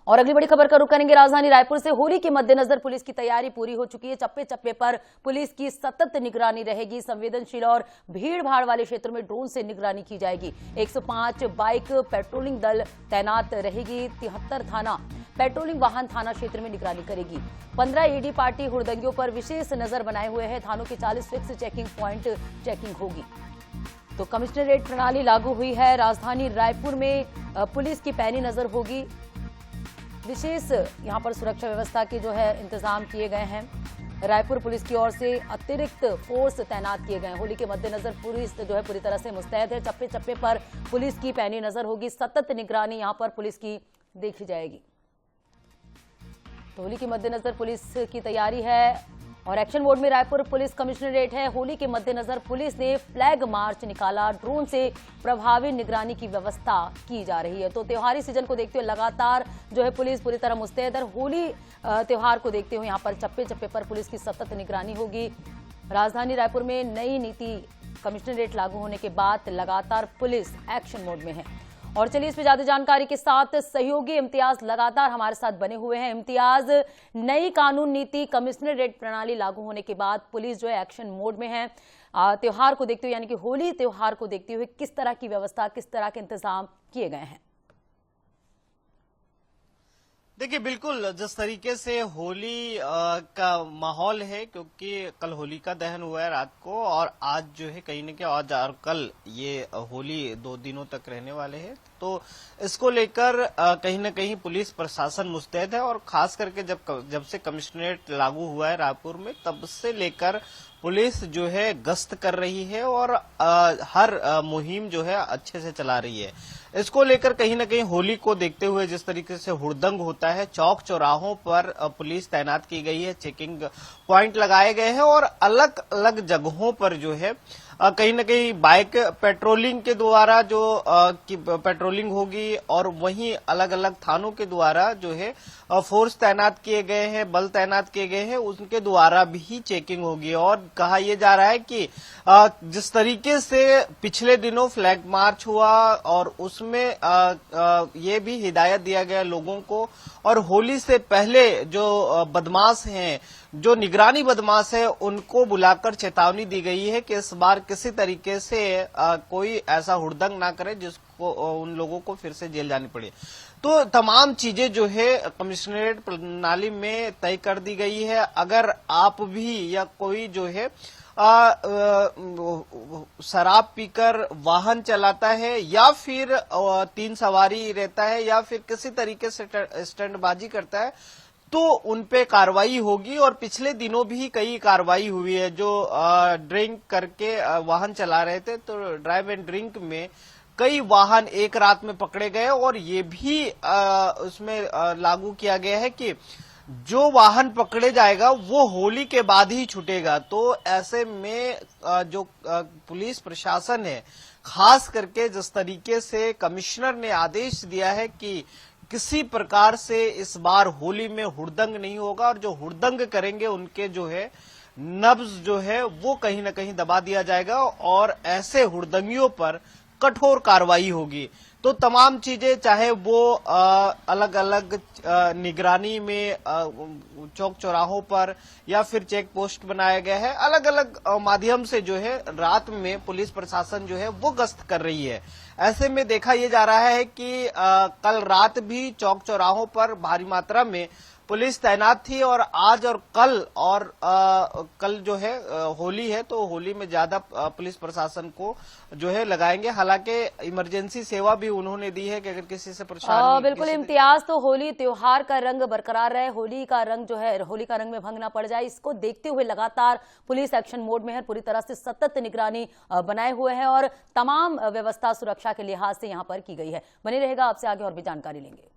और अगली बड़ी खबर का रुख करेंगे राजधानी रायपुर से। होली के मद्देनजर पुलिस की तैयारी पूरी हो चुकी है। चप्पे चप्पे पर पुलिस की सतत निगरानी रहेगी। संवेदनशील और भीड़ भाड़ वाले क्षेत्रों में ड्रोन से निगरानी की जाएगी। 105 बाइक पेट्रोलिंग दल तैनात रहेगी। 73 थाना पेट्रोलिंग वाहन थाना क्षेत्र में निगरानी करेगी। 15 ईडी पार्टी हुड़दंगियों पर विशेष नजर बनाए हुए हैं। थानों के 40 फिक्स चेकिंग प्वाइंट चेकिंग होगी। तो कमिश्नरेट प्रणाली लागू हुई है। राजधानी रायपुर में पुलिस की पैनी नजर होगी। विशेष यहां पर सुरक्षा व्यवस्था के जो है इंतजाम किए गए हैं। रायपुर पुलिस की ओर से अतिरिक्त फोर्स तैनात किए गए हैं। होली के मद्देनजर पुलिस जो है पूरी तरह से मुस्तैद है। चप्पे चप्पे पर पुलिस की पैनी नजर होगी। सतत निगरानी यहां पर पुलिस की देखी जाएगी। तो होली के मद्देनजर पुलिस की तैयारी है और एक्शन मोड में रायपुर पुलिस कमिश्नरेट है। होली के मद्देनजर पुलिस ने फ्लैग मार्च निकाला। ड्रोन से प्रभावी निगरानी की व्यवस्था की जा रही है। तो त्योहारी सीजन को देखते हुए लगातार जो है पुलिस पूरी तरह मुस्तैद है। होली त्योहार को देखते हुए यहाँ पर चप्पे चप्पे पर पुलिस की सतत निगरानी होगी। राजधानी रायपुर में नई नीति कमिश्नरेट लागू होने के बाद लगातार पुलिस एक्शन मोड में है। और चलिए इस पर ज्यादा जानकारी के साथ सहयोगी इम्तियाज लगातार हमारे साथ बने हुए हैं। इम्तियाज, नई कानून नीति कमिश्नरेट प्रणाली लागू होने के बाद पुलिस जो है एक्शन मोड में है। त्योहार को देखते हुए यानी कि होली त्योहार को देखते हुए किस तरह की व्यवस्था, किस तरह के इंतजाम किए गए हैं? देखिए, बिल्कुल जिस तरीके से होली का माहौल है, क्योंकि कल होली का दहन हुआ है रात को और आज जो है कहीं न कहीं आज और कल ये होली 2 दिनों तक रहने वाले हैं। तो इसको लेकर कहीं न कहीं पुलिस प्रशासन मुस्तैद है और खास करके जब से कमिश्नरेट लागू हुआ है रायपुर में, तब से लेकर पुलिस जो है गश्त कर रही है और हर मुहिम जो है अच्छे से चला रही है। इसको लेकर कहीं न कहीं होली को देखते हुए जिस तरीके से हुड़दंग होता है, चौक चौराहों पर पुलिस तैनात की गई है, चेकिंग पॉइंट लगाए गए हैं और अलग अलग जगहों पर जो है कहीं न कहीं बाइक पेट्रोलिंग के द्वारा जो पेट्रोलिंग होगी और वहीं अलग अलग थानों के द्वारा जो है फोर्स तैनात किए गए हैं, बल तैनात किए गए हैं, उनके द्वारा भी चेकिंग होगी। और कहा यह जा रहा है कि जिस तरीके से पिछले दिनों फ्लैग मार्च हुआ और उसमें ये भी हिदायत दिया गया लोगों को और होली से पहले जो बदमाश हैं, जो निगरानी बदमाश है, उनको बुलाकर चेतावनी दी गई है कि इस बार किसी तरीके से कोई ऐसा हुड़दंग ना करे जिसको उन लोगों को फिर से जेल जानी पड़े। तो तमाम चीजें जो है कमिश्नरेट प्रणाली में तय कर दी गई है। अगर आप भी या कोई जो है शराब पीकर वाहन चलाता है या फिर 3 सवारी रहता है या फिर किसी तरीके से स्टंटबाजी करता है, तो उनपे कार्रवाई होगी। और पिछले दिनों भी कई कार्रवाई हुई है। जो ड्रिंक करके वाहन चला रहे थे, तो ड्राइव एंड ड्रिंक में कई वाहन एक रात में पकड़े गए और ये भी उसमें लागू किया गया है कि जो वाहन पकड़े जाएगा वो होली के बाद ही छूटेगा। तो ऐसे में जो पुलिस प्रशासन है, खास करके जिस तरीके से कमिश्नर ने आदेश दिया है कि किसी प्रकार से इस बार होली में हुड़दंग नहीं होगा और जो हुड़दंग करेंगे उनके जो है नब्ज जो है वो कहीं न कहीं दबा दिया जाएगा और ऐसे हुड़दंगियों पर कठोर कार्रवाई होगी। तो तमाम चीजें, चाहे वो अलग अलग निगरानी में चौक चौराहों पर या फिर चेक पोस्ट बनाया गया है, अलग अलग माध्यम से जो है रात में पुलिस प्रशासन जो है वो गश्त कर रही है। ऐसे में देखा यह जा रहा है कि कल रात भी चौक चौराहों पर भारी मात्रा में पुलिस तैनात थी और आज और कल जो है होली है, तो होली में ज्यादा पुलिस प्रशासन को जो है लगाएंगे। हालांकि इमरजेंसी सेवा भी उन्होंने दी है कि अगर किसी से परेशानी। बिल्कुल इम्तियाज, तो होली त्योहार का रंग बरकरार रहे, होली का रंग जो है होली का रंग में भंग ना पड़ जाए, इसको देखते हुए लगातार पुलिस एक्शन मोड में है। पूरी तरह से सतत निगरानी बनाए हुए है और तमाम व्यवस्था सुरक्षा के लिहाज से यहाँ पर की गई है। बने रहेगा, आपसे आगे और भी जानकारी लेंगे।